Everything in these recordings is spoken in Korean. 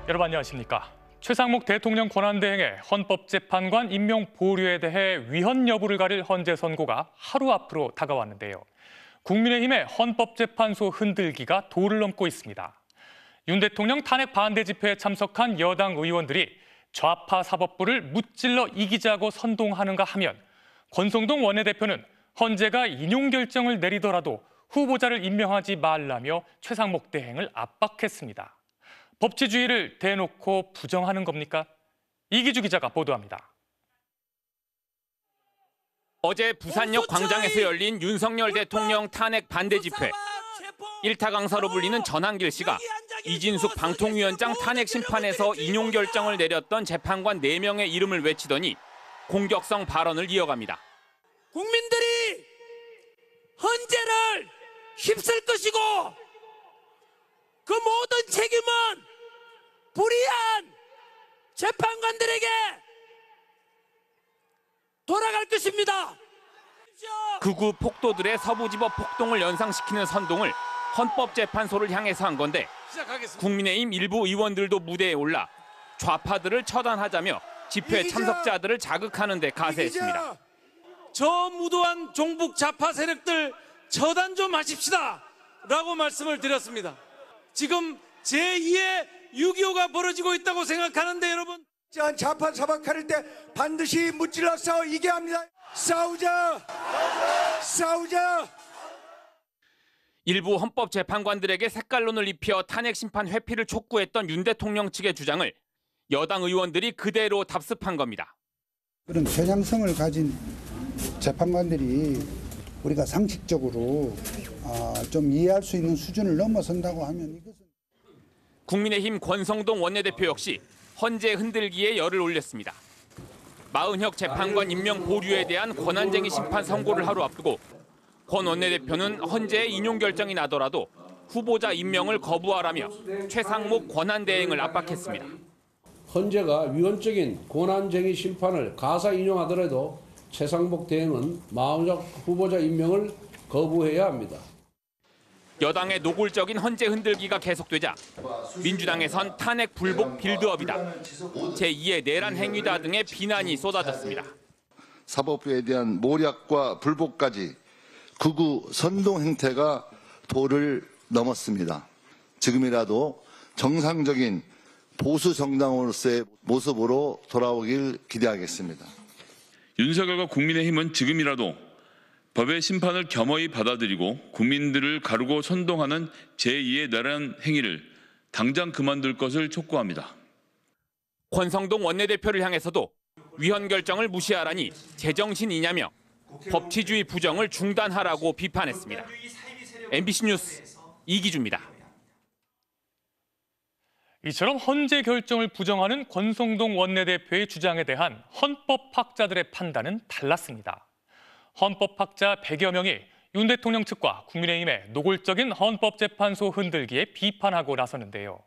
여러분 안녕하십니까? 최상목 대통령 권한대행의 헌법재판관 임명 보류에 대해 위헌 여부를 가릴 헌재 선고가 하루 앞으로 다가왔는데요. 국민의힘의 헌법재판소 흔들기가 도를 넘고 있습니다. 윤 대통령 탄핵 반대 집회에 참석한 여당 의원들이 좌파 사법부를 무찔러 이기자고 선동하는가 하면 권성동 원내대표는 헌재가 인용 결정을 내리더라도 후보자를 임명하지 말라며 최상목 대행을 압박했습니다. 법치주의를 대놓고 부정하는 겁니까? 이기주 기자가 보도합니다. 어제 부산역 광장에서 열린 윤석열 대통령 탄핵 반대 집회. 일타 강사로 불리는 전한길 씨가 이진숙 방통위원장 탄핵 심판에서 인용 결정을 내렸던 재판관 4명의 이름을 외치더니 공격성 발언을 이어갑니다. 국민들이 헌재를 휩쓸 것이고 그 모든 책임은 불의한 재판관들에게 돌아갈 것입니다. 극우 폭도들의 서부지법 폭동을 연상시키는 선동을 헌법재판소를 향해서 한 건데 국민의힘 일부 의원들도 무대에 올라 좌파들을 처단하자며 집회 참석자들을 자극하는 데 가세했습니다. 저 무도한 종북 좌파 세력들 처단 좀 하십시다 라고 말씀을 드렸습니다. 지금 제2의 6.25가 벌어지고 있다고 생각하는데 여러분, 좌파 사박할 때 반드시 무찔러 싸워 이겨야 합니다. 싸우자! 일부 헌법재판관들에게 색깔론을 입혀 탄핵 심판 회피를 촉구했던 윤 대통령 측의 주장을 여당 의원들이 그대로 답습한 겁니다. 그런 편향성을 가진 재판관들이 우리가 상식적으로 좀 이해할 수 있는 수준을 넘어선다고 하면 이것은 국민의힘 권성동 원내대표 역시 헌재 흔들기에 열을 올렸습니다. 마은혁 재판관 임명 보류에 대한 권한쟁의 심판 선고를 하루 앞두고 권 원내대표는 헌재의 인용 결정이 나더라도 후보자 임명을 거부하라며 최상목 권한대행을 압박했습니다. 헌재가 위헌적인 권한쟁의 심판을 가사 인용하더라도 최상목 대행은 마은혁 후보자 임명을 거부해야 합니다. 여당의 노골적인 헌재 흔들기가 계속되자 민주당에선 탄핵 불복 빌드업이다, 제2의 내란 행위다 등의 비난이 쏟아졌습니다. 사법부에 대한 모략과 불복까지 극우 선동 행태가 도를 넘었습니다. 지금이라도 정상적인 보수 정당으로서의 모습으로 돌아오길 기대하겠습니다. 윤석열과 국민의힘은 지금이라도 법의 심판을 겸허히 받아들이고 국민들을 가르고 선동하는 제2의 내란 행위를 당장 그만둘 것을 촉구합니다. 권성동 원내대표를 향해서도 위헌 결정을 무시하라니 제정신이냐며 법치주의 부정을 중단하라고 비판했습니다. MBC 뉴스 이기주입니다. 이처럼 헌재 결정을 부정하는 권성동 원내대표의 주장에 대한 헌법학자들의 판단은 달랐습니다. 헌법학자 100여 명이 윤 대통령 측과 국민의힘의 노골적인 헌법재판소 흔들기에 비판하고 나섰는데요.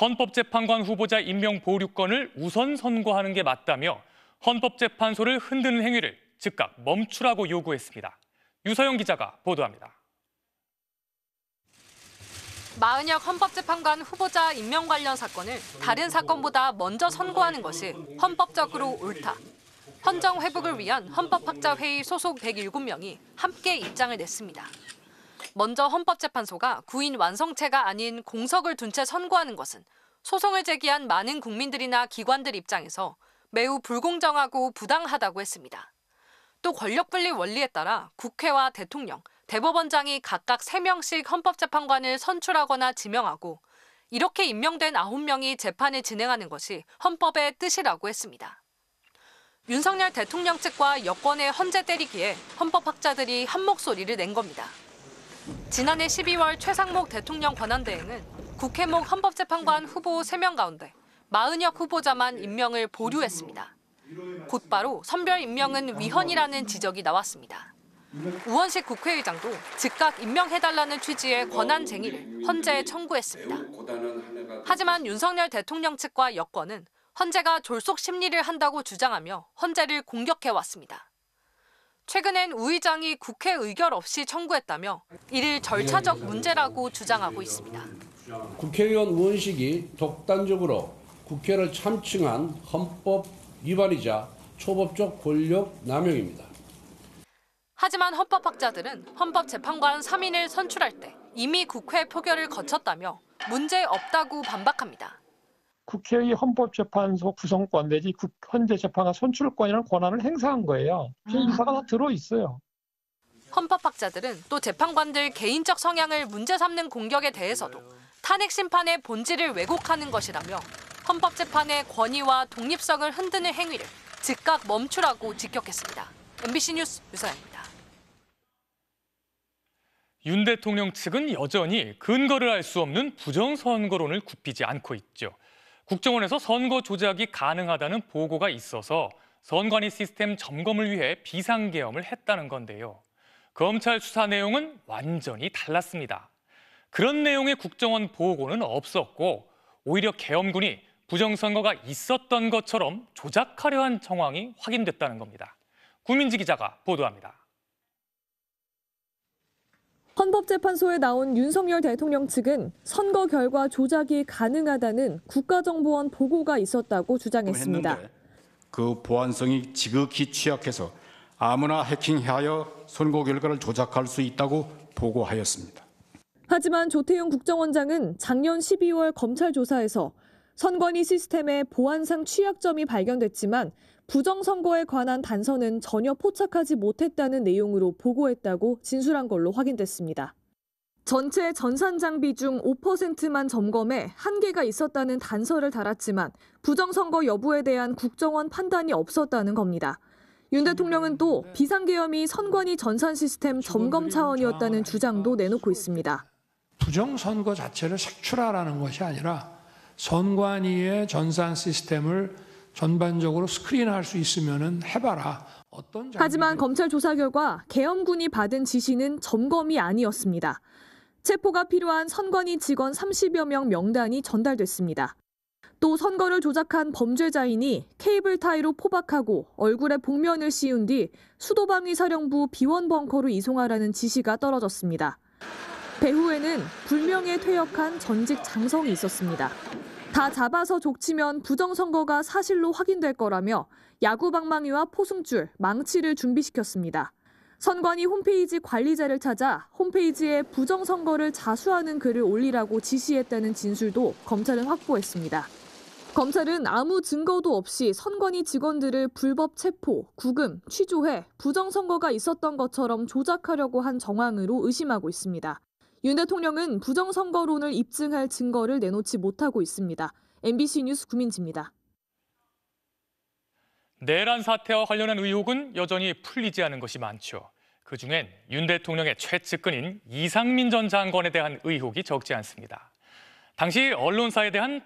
헌법재판관 후보자 임명 보류권을 우선 선고하는 게 맞다며 헌법재판소를 흔드는 행위를 즉각 멈추라고 요구했습니다. 유서영 기자가 보도합니다. 마은혁 헌법재판관 후보자 임명 관련 사건을 다른 사건보다 먼저 선고하는 것이 헌법적으로 옳다. 헌정 회복을 위한 헌법학자회의 소속 107명이 함께 입장을 냈습니다. 먼저 헌법재판소가 구인 완성체가 아닌 공석을 둔 채 선고하는 것은 소송을 제기한 많은 국민들이나 기관들 입장에서 매우 불공정하고 부당하다고 했습니다. 또 권력분리 원리에 따라 국회와 대통령, 대법원장이 각각 3명씩 헌법재판관을 선출하거나 지명하고 이렇게 임명된 9명이 재판을 진행하는 것이 헌법의 뜻이라고 했습니다. 윤석열 대통령 측과 여권의 헌재 때리기에 헌법학자들이 한 목소리를 낸 겁니다. 지난해 12월 최상목 대통령 권한대행은 국회목 헌법재판관 후보 3명 가운데 마은혁 후보자만 임명을 보류했습니다. 곧바로 선별 임명은 위헌이라는 지적이 나왔습니다. 우원식 국회의장도 즉각 임명해달라는 취지의 권한쟁의를 헌재에 청구했습니다. 하지만 윤석열 대통령 측과 여권은 헌재가 졸속 심리를 한다고 주장하며 헌재를 공격해왔습니다. 최근엔 우 의장이 국회 의결 없이 청구했다며 이를 절차적 문제라고 주장하고 있습니다. 국회의원 의원식이 독단적으로 국회를 참칭한 헌법 위반이자 초법적 권력 남용입니다. 하지만 헌법학자들은 헌법재판관 3인을 선출할 때 이미 국회 표결을 거쳤다며 문제 없다고 반박합니다. 국회의 헌법재판소 구성권 내지 헌재재판관 선출권이라는 권한을 행사한 거예요. 인사가 다 들어있어요. 헌법학자들은 또 재판관들 개인적 성향을 문제 삼는 공격에 대해서도 탄핵 심판의 본질을 왜곡하는 것이라며 헌법재판의 권위와 독립성을 흔드는 행위를 즉각 멈추라고 직격했습니다. MBC 뉴스 유서연입니다. 윤 대통령 측은 여전히 근거를 알 수 없는 부정선거론을 굽히지 않고 있죠. 국정원에서 선거 조작이 가능하다는 보고가 있어서 선관위 시스템 점검을 위해 비상계엄을 했다는 건데요. 검찰 수사 내용은 완전히 달랐습니다. 그런 내용의 국정원 보고는 없었고 오히려 계엄군이 부정선거가 있었던 것처럼 조작하려 한 정황이 확인됐다는 겁니다. 구민지 기자가 보도합니다. 헌법재판소에 나온 윤석열 대통령 측은 선거 결과 조작이 가능하다는 국가정보원 보고가 있었다고 주장했습니다. 그 보안성이 지극히 취약해서 아무나 해킹하여 선거 결과를 조작할 수 있다고 보고하였습니다. 하지만 조태용 국정원장은 작년 12월 검찰 조사에서 선관위 시스템에 보안상 취약점이 발견됐지만 부정선거에 관한 단서는 전혀 포착하지 못했다는 내용으로 보고했다고 진술한 걸로 확인됐습니다. 전체 전산 장비 중 5%만 점검해 한계가 있었다는 단서를 달았지만 부정선거 여부에 대한 국정원 판단이 없었다는 겁니다. 윤 대통령은 또 비상계엄이 선관위 전산 시스템 점검 차원이었다는 주장도 내놓고 있습니다. 부정선거 자체를 색출하라는 것이 아니라 선관위의 전산 시스템을 전반적으로 스크린할 수 있으면 해봐라. 하지만 검찰 조사 결과 계엄군이 받은 지시는 점검이 아니었습니다. 체포가 필요한 선관위 직원 30여 명 명단이 전달됐습니다. 또 선거를 조작한 범죄자인이 케이블 타이로 포박하고 얼굴에 복면을 씌운 뒤 수도방위 사령부 비원 벙커로 이송하라는 지시가 떨어졌습니다. 배후에는 불명예 퇴역한 전직 장성이 있었습니다. 다 잡아서 족치면 부정선거가 사실로 확인될 거라며 야구방망이와 포승줄, 망치를 준비시켰습니다. 선관위 홈페이지 관리자를 찾아 홈페이지에 부정선거를 자수하는 글을 올리라고 지시했다는 진술도 검찰은 확보했습니다. 검찰은 아무 증거도 없이 선관위 직원들을 불법 체포, 구금, 취조해 부정선거가 있었던 것처럼 조작하려고 한 정황으로 의심하고 있습니다. 윤 대통령은 부정선거론을 입증할 증거를 내놓지 못하고 있습니다. MBC 뉴스 구민지입니다. 내란 사태와 관련한 의혹은 여전히 풀리지 않은 것이 많죠. 그중엔 윤 대통령의 최측근인 이상민 전 장관에 대한 의혹이 적지 않습니다. 당시 언론사에 대한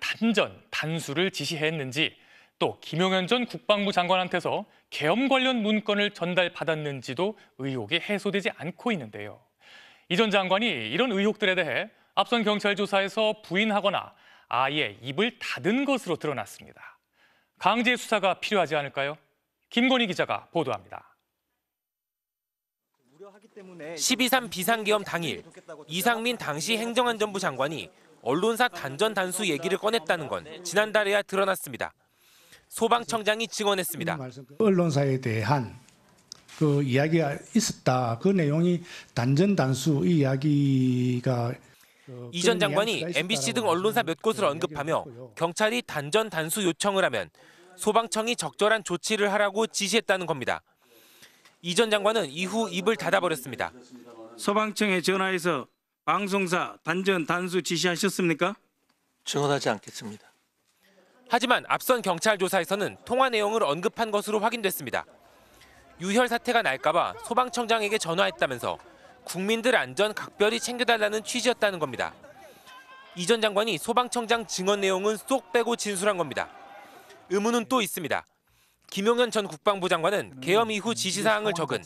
단수를 지시했는지 또 김용현 전 국방부 장관한테서 계엄 관련 문건을 전달받았는지도 의혹이 해소되지 않고 있는데요. 이 전 장관이 이런 의혹들에 대해 앞선 경찰 조사에서 부인하거나 아예 입을 닫은 것으로 드러났습니다. 강제 수사가 필요하지 않을까요? 김건희 기자가 보도합니다. 12.3 비상계엄 당일 이상민 당시 행정안전부 장관이 언론사 단전 단수 얘기를 꺼냈다는 건 지난달에야 드러났습니다. 소방청장이 증언했습니다. 언론사에 대한 그 이야기가 있었다. 그 내용이 단전 단수 이 이야기가 이 전 장관이 MBC 등 언론사 몇 곳을 언급하며 경찰이 단전 단수 요청을 하면 소방청이 적절한 조치를 하라고 지시했다는 겁니다. 이 전 장관은 이후 입을 닫아버렸습니다. 소방청에 전화해서 방송사 단전 단수 지시하셨습니까? 증언하지 않겠습니다. 하지만 앞선 경찰 조사에서는 통화 내용을 언급한 것으로 확인됐습니다. 유혈 사태가 날까 봐 소방청장에게 전화했다면서 국민들 안전 각별히 챙겨달라는 취지였다는 겁니다. 이 전 장관이 소방청장 증언 내용은 쏙 빼고 진술한 겁니다. 의문은 또 있습니다. 김용현 전 국방부 장관은 계엄 이후 지시사항을 적은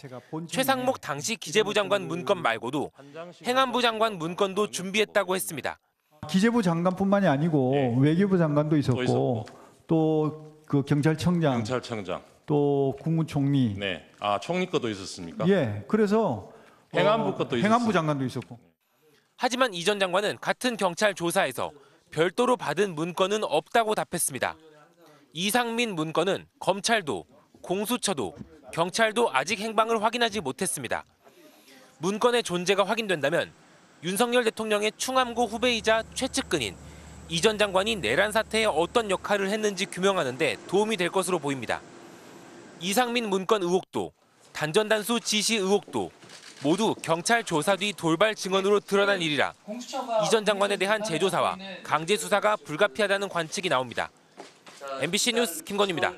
최상목 당시 기재부 장관 문건 말고도 행안부 장관 문건도 준비했다고 했습니다. 기재부 장관뿐만이 아니고 외교부 장관도 있었고 또 그 경찰청장, 또 국무총리. 네, 총리 것도 있었습니까? 예, 그래서 행안부 것도 행안부 장관도 있었고. 하지만 이 전 장관은 같은 경찰 조사에서 별도로 받은 문건은 없다고 답했습니다. 이상민 문건은 검찰도, 공수처도, 경찰도 아직 행방을 확인하지 못했습니다. 문건의 존재가 확인된다면 윤석열 대통령의 충암고 후배이자 최측근인 이 전 장관이 내란 사태에 어떤 역할을 했는지 규명하는 데 도움이 될 것으로 보입니다. 이상민 문건 의혹도, 단전단수 지시 의혹도 모두 경찰 조사 뒤 돌발 증언으로 드러난 일이라 이 전 장관에 대한 재조사와 강제 수사가 불가피하다는 관측이 나옵니다. MBC 뉴스 김건희입니다.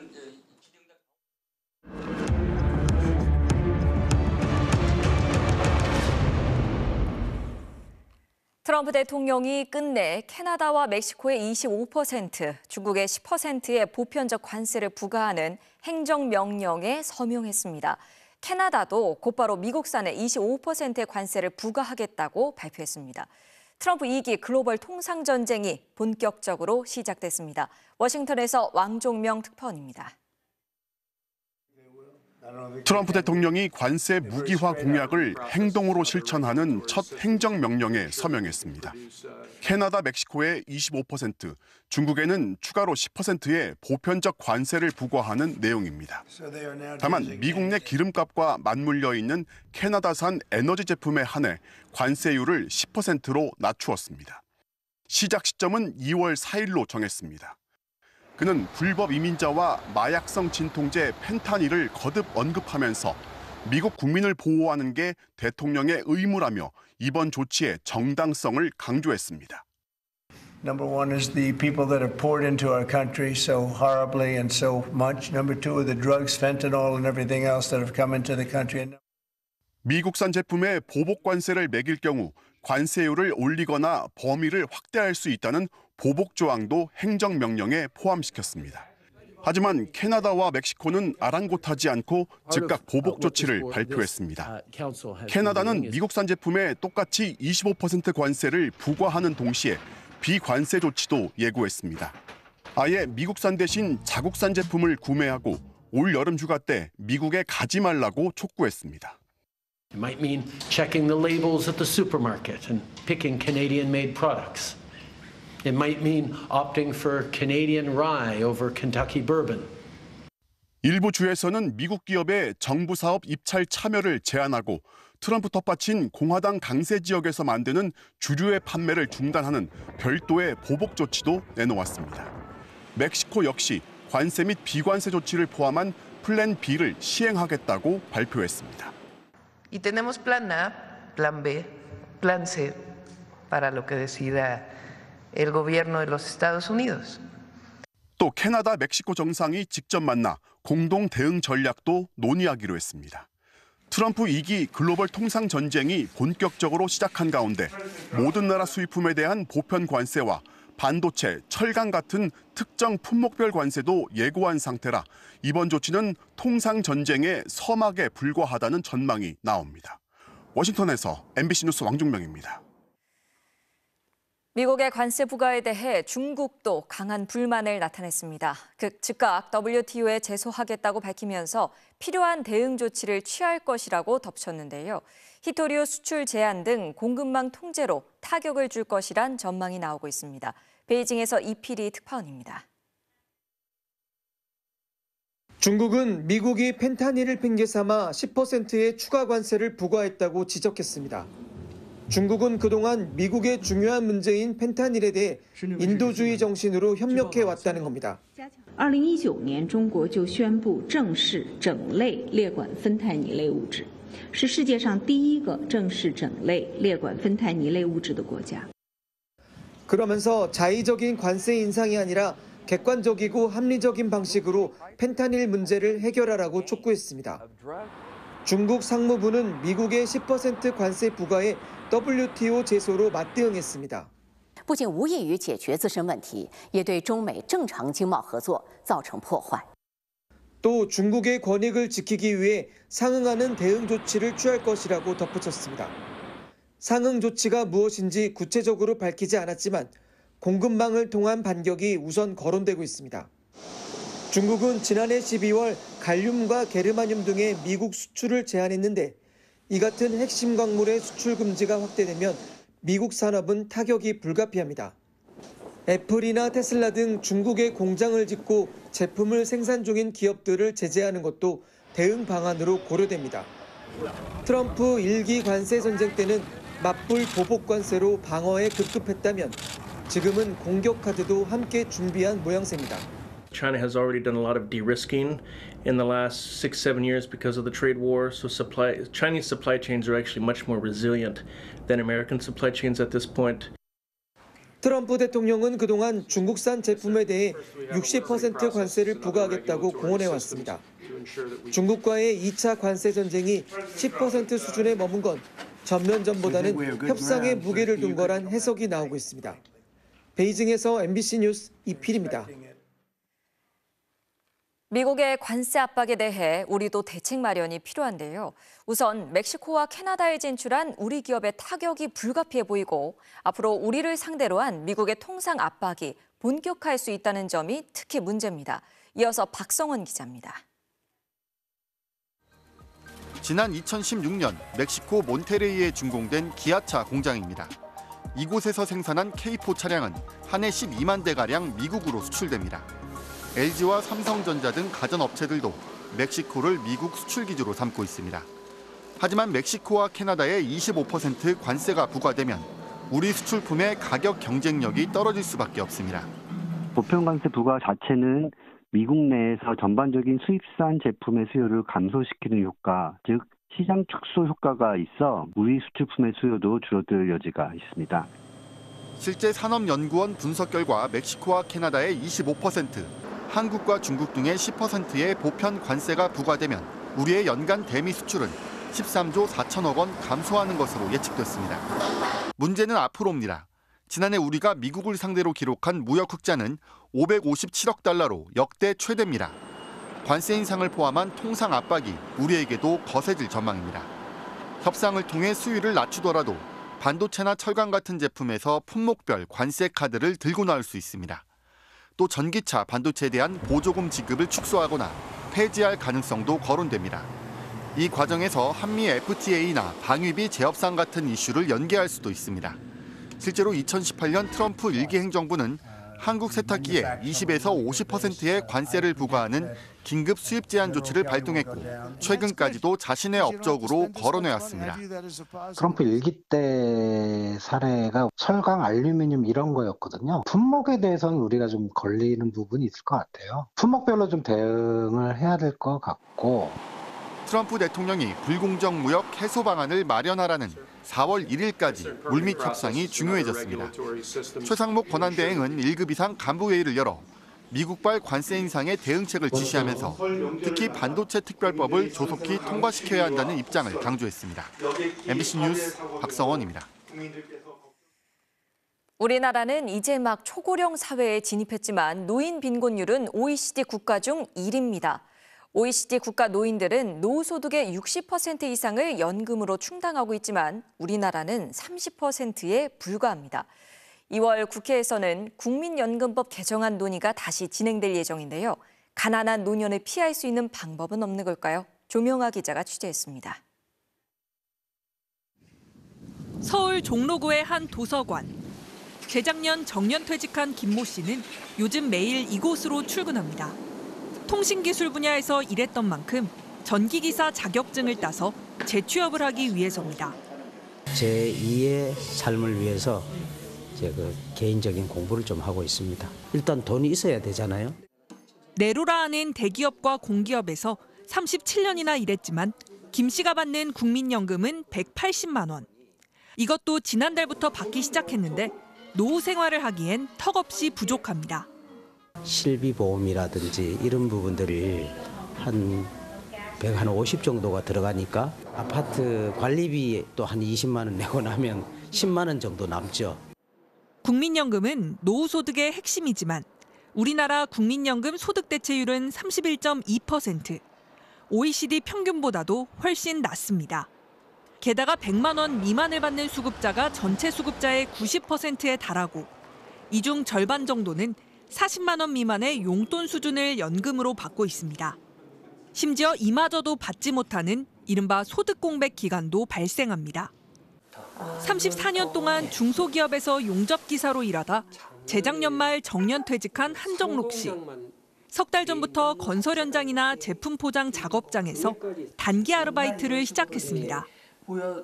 트럼프 대통령이 끝내 캐나다와 멕시코의 25%, 중국의 10%의 보편적 관세를 부과하는 행정명령에 서명했습니다. 캐나다도 곧바로 미국산에 25%의 관세를 부과하겠다고 발표했습니다. 트럼프 2기 글로벌 통상 전쟁이 본격적으로 시작됐습니다. 워싱턴에서 왕종명 특파원입니다. 트럼프 대통령이 관세 무기화 공약을 행동으로 실천하는 첫 행정명령에 서명했습니다. 캐나다, 멕시코에 25%, 중국에는 추가로 10%의 보편적 관세를 부과하는 내용입니다. 다만 미국 내 기름값과 맞물려 있는 캐나다산 에너지 제품에 한해 관세율을 10%로 낮추었습니다. 시작 시점은 2월 4일로 정했습니다. 그는 불법 이민자와 마약성 진통제 펜타닐을 거듭 언급하면서 미국 국민을 보호하는 게 대통령의 의무라며 이번 조치의 정당성을 강조했습니다. Number one is the people that have poured into our country so horribly and so much. Number two are the drugs, fentanyl and everything else that have come into the country. 미국산 제품에 보복 관세를 매길 경우 관세율을 올리거나 범위를 확대할 수 있다는 보복 조항도 행정명령에 포함시켰습니다. 하지만 캐나다와 멕시코는 아랑곳하지 않고 즉각 보복 조치를 발표했습니다. 캐나다는 미국산 제품에 똑같이 25% 관세를 부과하는 동시에 비관세 조치도 예고했습니다. 아예 미국산 대신 자국산 제품을 구매하고 올 여름 휴가 때 미국에 가지 말라고 촉구했습니다. It might mean checking the labels at the supermarket and picking Canadian-made products. It might mean opting for Canadian rye over Kentucky bourbon. 일부 주에서는 미국 기업의 정부 사업 입찰 참여를 제한하고 트럼프 텃밭인 공화당 강세 지역에서 만드는 주류의 판매를 중단하는 별도의 보복 조치도 내놓았습니다. 멕시코 역시 관세 및 비관세 조치를 포함한 플랜 B를 시행하겠다고 발표했습니다. Y tenemos plan A, plan B, plan C para lo que decida el gobierno de los Estados Unidos. 또 캐나다, 멕시코 정상이 직접 만나 공동 대응 전략도 논의하기로 했습니다. 트럼프 2기 글로벌 통상 전쟁이 본격적으로 시작한 가운데 모든 나라 수입품에 대한 보편 관세와 반도체, 철강 같은 특정 품목별 관세도 예고한 상태라 이번 조치는 통상 전쟁의 서막에 불과하다는 전망이 나옵니다. 워싱턴에서 MBC 뉴스 왕종명입니다. 미국의 관세 부과에 대해 중국도 강한 불만을 나타냈습니다. 즉각 WTO에 제소하겠다고 밝히면서 필요한 대응 조치를 취할 것이라고 덧붙였는데요. 히토류 수출 제한 등 공급망 통제로 타격을 줄 것이란 전망이 나오고 있습니다. 베이징에서 이필희 특파원입니다. 중국은 미국이 펜타닐을 핑계 삼아 10%의 추가 관세를 부과했다고 지적했습니다. 중국은 그동안 미국의 중요한 문제인 펜타닐에 대해 인도주의 정신으로 협력해 왔다는 겁니다. 2019年中国就宣布正式整类列管芬太尼类物质，是世界上第一个正式整类列管芬太尼类物质的国家。 그러면서 자의적인 관세 인상이 아니라 객관적이고 합리적인 방식으로 펜타닐 문제를 해결하라고 촉구했습니다. 중국 상무부는 미국의 10% 관세 부과에 WTO 제소로 맞대응했습니다. 不仅无异于解决自身问题，也对中美正常经贸合作造成破坏。 또 중국의 권익을 지키기 위해 상응하는 대응 조치를 취할 것이라고 덧붙였습니다. 상응 조치가 무엇인지 구체적으로 밝히지 않았지만 공급망을 통한 반격이 우선 거론되고 있습니다. 중국은 지난해 12월 갈륨과 게르마늄 등의 미국 수출을 제한했는데 이 같은 핵심 광물의 수출 금지가 확대되면 미국 산업은 타격이 불가피합니다. 애플이나 테슬라 등 중국에 공장을 짓고 제품을 생산 중인 기업들을 제재하는 것도 대응 방안으로 고려됩니다. 트럼프 1기 관세 전쟁 때는 맞불 보복 관세로 방어에 급급했다면 지금은 공격 카드도 함께 준비한 모양새입니다. China has already done a lot of de-risking in the last 6-7 years because of the trade war. So Chinese supply chains are actually much more resilient than American supply chains at this point. 트럼프 대통령은 그동안 중국산 제품에 대해 60% 관세를 부과하겠다고 공언해왔습니다. 중국과의 2차 관세 전쟁이 10% 수준에 머문 건 전면전보다는 협상에 무게를 둔 거란 해석이 나오고 있습니다. 베이징에서 MBC 뉴스 이필입니다. 미국의 관세 압박에 대해 우리도 대책 마련이 필요한데요. 우선 멕시코와 캐나다에 진출한 우리 기업의 타격이 불가피해 보이고 앞으로 우리를 상대로 한 미국의 통상 압박이 본격화할 수 있다는 점이 특히 문제입니다. 이어서 박성원 기자입니다. 지난 2016년 멕시코 몬테레이에 준공된 기아차 공장입니다. 이곳에서 생산한 K4 차량은 한 해 12만 대가량 미국으로 수출됩니다. LG와 삼성전자 등 가전업체들도 멕시코를 미국 수출 기지로 삼고 있습니다. 하지만 멕시코와 캐나다에 25% 관세가 부과되면 우리 수출품의 가격 경쟁력이 떨어질 수밖에 없습니다. 보편 관세 부과 자체는 미국 내에서 전반적인 수입산 제품의 수요를 감소시키는 효과, 즉 시장 축소 효과가 있어 우리 수출품의 수요도 줄어들 여지가 있습니다. 실제 산업연구원 분석 결과 멕시코와 캐나다의 25%, 한국과 중국 등의 10%의 보편 관세가 부과되면 우리의 연간 대미 수출은 13조 4천억 원 감소하는 것으로 예측됐습니다. 문제는 앞으로입니다. 지난해 우리가 미국을 상대로 기록한 무역 흑자는 557억 달러로 역대 최대입니다. 관세 인상을 포함한 통상 압박이 우리에게도 거세질 전망입니다. 협상을 통해 수위를 낮추더라도 반도체나 철강 같은 제품에서 품목별 관세 카드를 들고 나올 수 있습니다. 또 전기차, 반도체에 대한 보조금 지급을 축소하거나 폐지할 가능성도 거론됩니다. 이 과정에서 한미 FTA나 방위비 재협상 같은 이슈를 연계할 수도 있습니다. 실제로 2018년 트럼프 1기 행정부는 한국 세탁기에 20에서 50%의 관세를 부과하는 긴급 수입 제한 조치를 발동했고 최근까지도 자신의 업적으로 거론해왔습니다. 트럼프 1기 때 사례가 철강, 알루미늄 이런 거였거든요. 품목에 대해서는 우리가 좀 걸리는 부분이 있을 것 같아요. 품목별로 좀 대응을 해야 될 것 같고. 트럼프 대통령이 불공정 무역 해소 방안을 마련하라는 4월 1일까지 물밑 협상이 중요해졌습니다. 최상목 권한대행은 1급 이상 간부회의를 열어 미국발 관세 인상의 대응책을 지시하면서 특히 반도체 특별법을 조속히 통과시켜야 한다는 입장을 강조했습니다. MBC 뉴스 박성원입니다. 우리나라는 이제 막 초고령 사회에 진입했지만 노인 빈곤율은 OECD 국가 중 1위입니다. OECD 국가 노인들은 노후소득의 60% 이상을 연금으로 충당하고 있지만 우리나라는 30%에 불과합니다. 2월 국회에서는 국민연금법 개정안 논의가 다시 진행될 예정인데요. 가난한 노년을 피할 수 있는 방법은 없는 걸까요? 조명아 기자가 취재했습니다. 서울 종로구의 한 도서관. 재작년 정년퇴직한 김모 씨는 요즘 매일 이곳으로 출근합니다. 통신기술 분야에서 일했던 만큼 전기기사 자격증을 따서 재취업을 하기 위해서입니다. 제 2의 삶을 위해서 제가 개인적인 공부를 좀 하고 있습니다. 일단 돈이 있어야 되잖아요. 네로라는 대기업과 공기업에서 37년이나 일했지만 김 씨가 받는 국민연금은 180만 원. 이것도 지난달부터 받기 시작했는데 노후 생활을 하기엔 턱없이 부족합니다. 실비보험이라든지 이런 부분들이 한 150 정도가 들어가니까 아파트 관리비 또 한 20만 원 내고 나면 10만 원 정도 남죠. 국민연금은 노후소득의 핵심이지만 우리나라 국민연금 소득 대체율은 31.2%, OECD 평균보다도 훨씬 낮습니다. 게다가 100만 원 미만을 받는 수급자가 전체 수급자의 90%에 달하고 이 중 절반 정도는 40만 원 미만의 용돈 수준을 연금으로 받고 있습니다. 심지어 이마저도 받지 못하는 이른바 소득공백 기간도 발생합니다. 34년 동안 중소기업에서 용접기사로 일하다 재작년 말 정년 퇴직한 한정록 씨. 석 달 전부터 건설 현장이나 제품 포장 작업장에서 단기 아르바이트를 시작했습니다.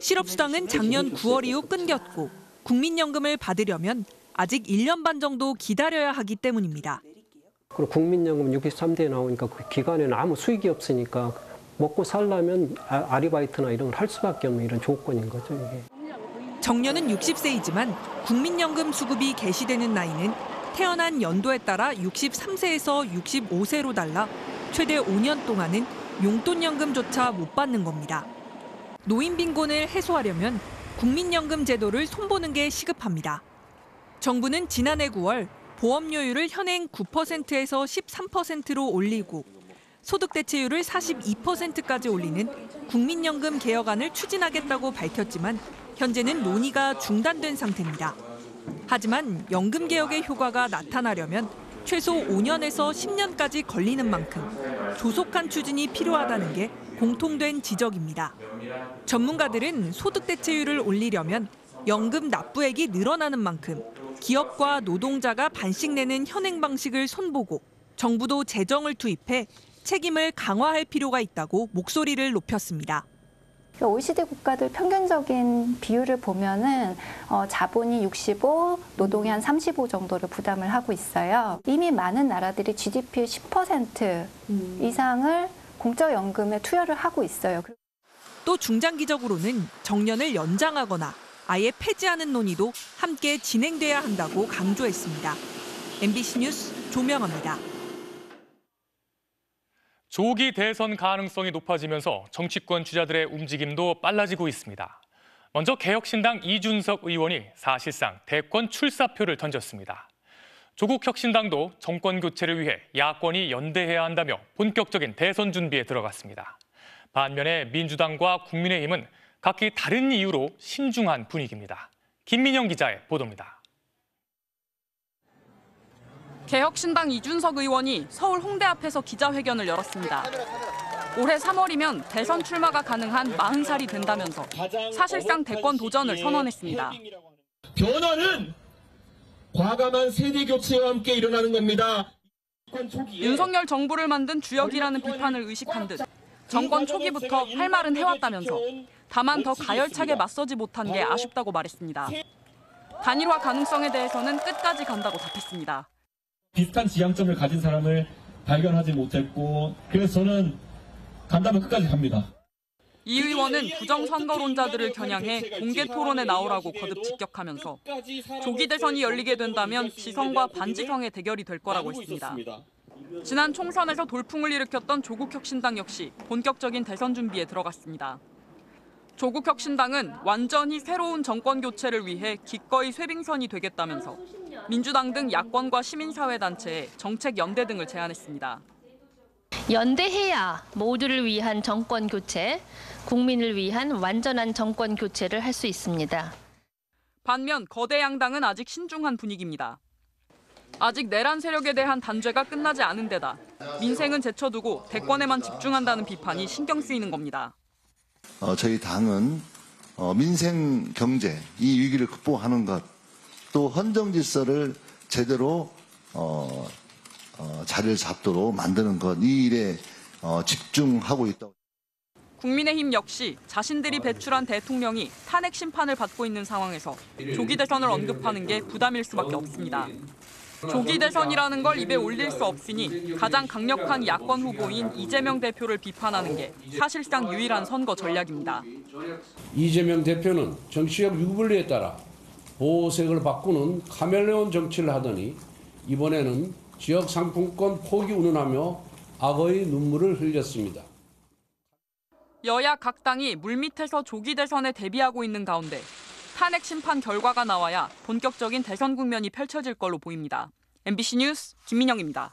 실업수당은 작년 9월 이후 끊겼고 국민연금을 받으려면 아직 1년 반 정도 기다려야 하기 때문입니다. 그리고 국민연금 63세에 나오니까 그 기간에는 아무 수익이 없으니까 먹고 살려면 아르바이트나 이런 걸 할 수밖에 없는 이런 조건인 거죠, 이게. 정년은 60세이지만 국민연금 수급이 개시되는 나이는 태어난 연도에 따라 63세에서 65세로 달라 최대 5년 동안은 용돈연금조차 못 받는 겁니다. 노인 빈곤을 해소하려면 국민연금 제도를 손보는 게 시급합니다. 정부는 지난해 9월 보험료율을 현행 9%에서 13%로 올리고 소득 대체율을 42%까지 올리는 국민연금 개혁안을 추진하겠다고 밝혔지만 현재는 논의가 중단된 상태입니다. 하지만 연금 개혁의 효과가 나타나려면 최소 5년에서 10년까지 걸리는 만큼 조속한 추진이 필요하다는 게 공통된 지적입니다. 전문가들은 소득 대체율을 올리려면 연금 납부액이 늘어나는 만큼 기업과 노동자가 반씩 내는 현행 방식을 손보고 정부도 재정을 투입해 책임을 강화할 필요가 있다고 목소리를 높였습니다. OECD 국가들 평균적인 비율을 보면은 자본이 65, 노동이 한 35 정도를 부담을 하고 있어요. 이미 많은 나라들이 GDP의 10% 이상을 공적연금에 투여를 하고 있어요. 또 중장기적으로는 정년을 연장하거나 아예 폐지하는 논의도 함께 진행돼야 한다고 강조했습니다. MBC 뉴스 조명아입니다. 조기 대선 가능성이 높아지면서 정치권 주자들의 움직임도 빨라지고 있습니다. 먼저 개혁신당 이준석 의원이 사실상 대권 출사표를 던졌습니다. 조국 혁신당도 정권 교체를 위해 야권이 연대해야 한다며 본격적인 대선 준비에 들어갔습니다. 반면에 민주당과 국민의힘은 각기 다른 이유로 신중한 분위기입니다. 김민영 기자의 보도입니다. 개혁신당 이준석 의원이 서울 홍대 앞에서 기자회견을 열었습니다. 올해 3월이면 대선 출마가 가능한 40살이 된다면서 사실상 대권 도전을 선언했습니다. 변화는 과감한 세대 교체와 함께 일어나는 겁니다. 윤석열 정부를 만든 주역이라는 비판을 의식한 듯 정권 초기부터 할 말은 해왔다면서 다만 더 가열차게 맞서지 못한 게 아쉽다고 말했습니다. 단일화 가능성에 대해서는 끝까지 간다고 답했습니다. 비슷한 지향점을 가진 사람을 발견하지 못했고 그래서 저는 간다면 끝까지 갑니다. 이 의원은 부정선거론자들을 겨냥해 공개 토론에 나오라고 거듭 직격하면서 조기 대선이 열리게 된다면 지성과 반지성의 대결이 될 거라고 했습니다. 지난 총선에서 돌풍을 일으켰던 조국혁신당 역시 본격적인 대선 준비에 들어갔습니다. 조국혁신당은 완전히 새로운 정권 교체를 위해 기꺼이 쇄빙선이 되겠다면서 민주당 등 야권과 시민사회단체에 정책 연대 등을 제안했습니다. 연대해야 모두를 위한 정권 교체, 국민을 위한 완전한 정권 교체를 할 수 있습니다. 반면 거대 양당은 아직 신중한 분위기입니다. 아직 내란 세력에 대한 단죄가 끝나지 않은 데다 민생은 제쳐두고 대권에만 집중한다는 비판이 신경 쓰이는 겁니다. 저희 당은 민생 경제 이 위기를 극복하는 것, 또 헌정 질서를 제대로 자리를 잡도록 만드는 것, 이 일에 집중하고 있다고. 국민의힘 역시 자신들이 배출한 대통령이 탄핵 심판을 받고 있는 상황에서 조기 대선을 언급하는 게 부담일 수밖에 없습니다. 조기 대선이라는 걸 입에 올릴 수 없으니 가장 강력한 야권 후보인 이재명 대표를 비판하는 게 사실상 유일한 선거 전략입니다. 이재명 대표는 정치적 유불리에 따라 보호색을 바꾸는 카멜레온 정치를 하더니 이번에는 지역 상품권 포기 운운하며 악어의 눈물을 흘렸습니다. 여야 각 당이 물밑에서 조기 대선에 대비하고 있는 가운데 탄핵 심판 결과가 나와야 본격적인 대선 국면이 펼쳐질 걸로 보입니다. MBC 뉴스 김민영입니다.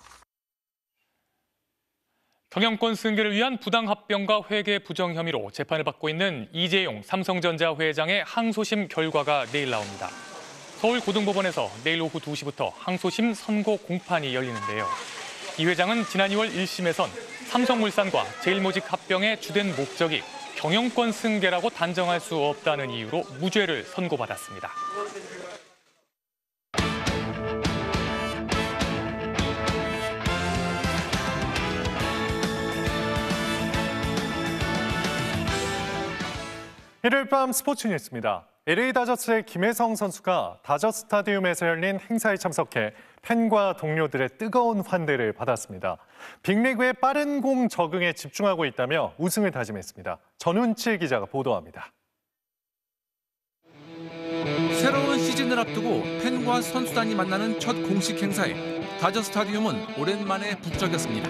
경영권 승계를 위한 부당합병과 회계 부정 혐의로 재판을 받고 있는 이재용 삼성전자 회장의 항소심 결과가 내일 나옵니다. 서울고등법원에서 내일 오후 2시부터 항소심 선고 공판이 열리는데요. 이 회장은 지난 2월 1심에선 삼성물산과 제일모직 합병의 주된 목적이 경영권 승계라고 단정할 수 없다는 이유로 무죄를 선고받았습니다. 일요일 밤 스포츠 뉴스입니다. LA 다저스의 김혜성 선수가 다저스 스타디움에서 열린 행사에 참석해 팬과 동료들의 뜨거운 환대를 받았습니다. 빅리그의 빠른 공 적응에 집중하고 있다며 우승을 다짐했습니다. 전훈칠 기자가 보도합니다. 새로운 시즌을 앞두고 팬과 선수단이 만나는 첫 공식 행사에 다저스 스타디움은 오랜만에 북적였습니다.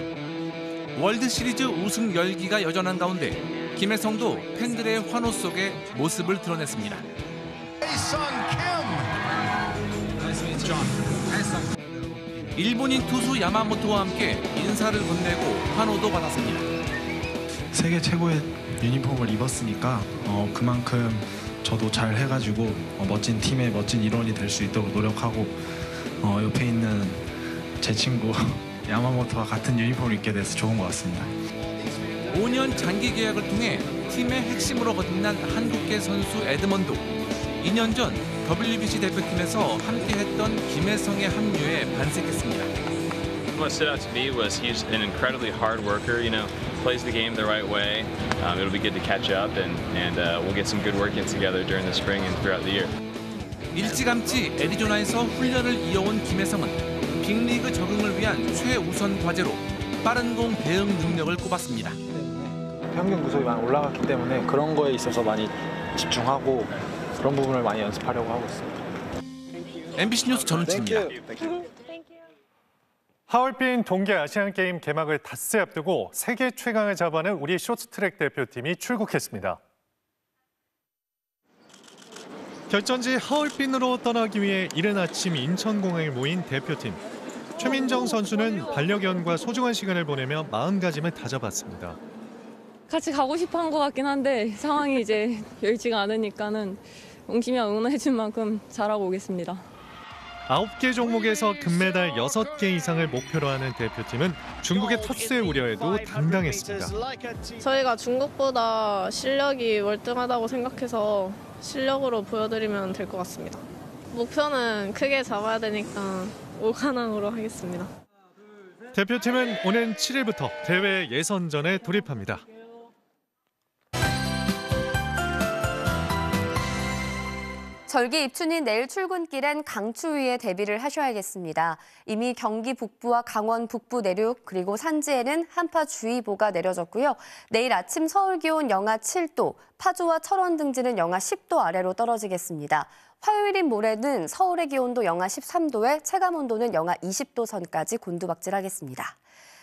월드시리즈 우승 열기가 여전한 가운데 김혜성도 팬들의 환호 속에 모습을 드러냈습니다. 일본인 투수 야마모토와 함께 인사를 건네고 환호도 받았습니다. 세계 최고의 유니폼을 입었으니까 그만큼 저도 잘 해가지고 멋진 팀의 멋진 일원이 될 수 있도록 노력하고 옆에 있는 제 친구 야마모토와 같은 유니폼을 입게 돼서 좋은 것 같습니다. 5년 장기 계약을 통해 팀의 핵심으로 거듭난 한국계 선수 에드먼도 2년 전 WBC 대표팀에서 함께했던 김혜성의 합류에 반색했습니다. What stood out to me was he's an incredibly hard worker. Plays the game the right way. It'll be good to catch up, and we'll get some good work in together during the spring and throughout the year. 일찌감치 애리조나에서 훈련을 이어온 김혜성은 빅리그 적응을 위한 최우선 과제로 빠른 공 대응 능력을 꼽았습니다. 평균 구속이 많이 올라갔기 때문에 그런 거에 있어서 많이 집중하고 그런 부분을 많이 연습하려고 하고 있습니다. MBC 뉴스 전훈칠입니다. 하얼빈 동계 아시안게임 개막을 닷새 앞두고 세계 최강을 잡아낸 우리 쇼트트랙 대표팀이 출국했습니다. 결전지 하얼빈으로 떠나기 위해 이른 아침 인천공항에 모인 대표팀. 최민정 선수는 반려견과 소중한 시간을 보내며 마음가짐을 다져봤습니다. 같이 가고 싶어 한 것 같긴 한데 상황이 이제 여의치가 않으니까는 옹심이가 응원해준 만큼 잘하고 오겠습니다. 9개 종목에서 금메달 6개 이상을 목표로 하는 대표팀은 중국의 터스의 우려에도 당당했습니다. 저희가 중국보다 실력이 월등하다고 생각해서 실력으로 보여드리면 될 것 같습니다. 목표는 크게 잡아야 되니까 5관왕으로 하겠습니다. 대표팀은 오는 7일부터 대회 예선전에 돌입합니다. 절기 입춘인 내일 출근길엔 강추위에 대비를 하셔야겠습니다. 이미 경기 북부와 강원 북부 내륙 그리고 산지에는 한파주의보가 내려졌고요. 내일 아침 서울 기온 영하 7도, 파주와 철원 등지는 영하 10도 아래로 떨어지겠습니다. 화요일인 모레는 서울의 기온도 영하 13도에 체감온도는 영하 20도 선까지 곤두박질하겠습니다.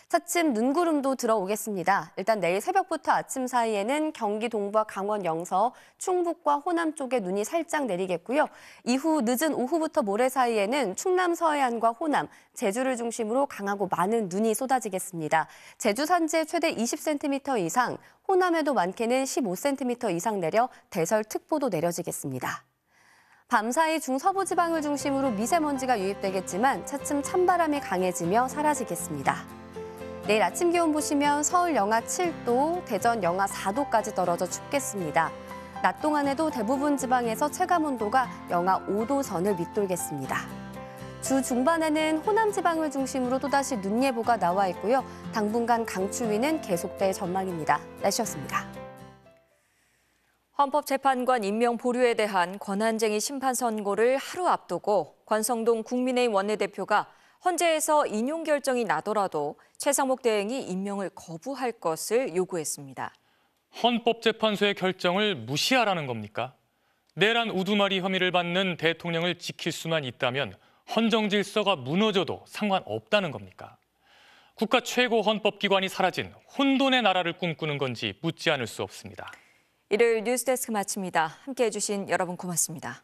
차츰 눈구름도 들어오겠습니다. 일단 내일 새벽부터 아침 사이에는 경기 동부와 강원 영서, 충북과 호남 쪽에 눈이 살짝 내리겠고요. 이후 늦은 오후부터 모레 사이에는 충남 서해안과 호남, 제주를 중심으로 강하고 많은 눈이 쏟아지겠습니다. 제주 산지에 최대 20cm 이상, 호남에도 많게는 15cm 이상 내려 대설특보도 내려지겠습니다. 밤사이 중서부 지방을 중심으로 미세먼지가 유입되겠지만 차츰 찬바람이 강해지며 사라지겠습니다. 내일 아침 기온 보시면 서울 영하 7도, 대전 영하 4도까지 떨어져 춥겠습니다. 낮 동안에도 대부분 지방에서 체감온도가 영하 5도 선을 밑돌겠습니다. 주 중반에는 호남 지방을 중심으로 또다시 눈 예보가 나와 있고요. 당분간 강추위는 계속될 전망입니다. 날씨였습니다. 헌법재판관 임명 보류에 대한 권한쟁의 심판 선고를 하루 앞두고 권성동 국민의힘 원내대표가 헌재에서 인용 결정이 나더라도 최상목 대행이 임명을 거부할 것을 요구했습니다. 헌법재판소의 결정을 무시하라는 겁니까? 내란 우두머리 혐의를 받는 대통령을 지킬 수만 있다면 헌정 질서가 무너져도 상관없다는 겁니까? 국가 최고 헌법기관이 사라진 혼돈의 나라를 꿈꾸는 건지 묻지 않을 수 없습니다. 일요일 뉴스데스크 마칩니다. 함께해 주신 여러분 고맙습니다.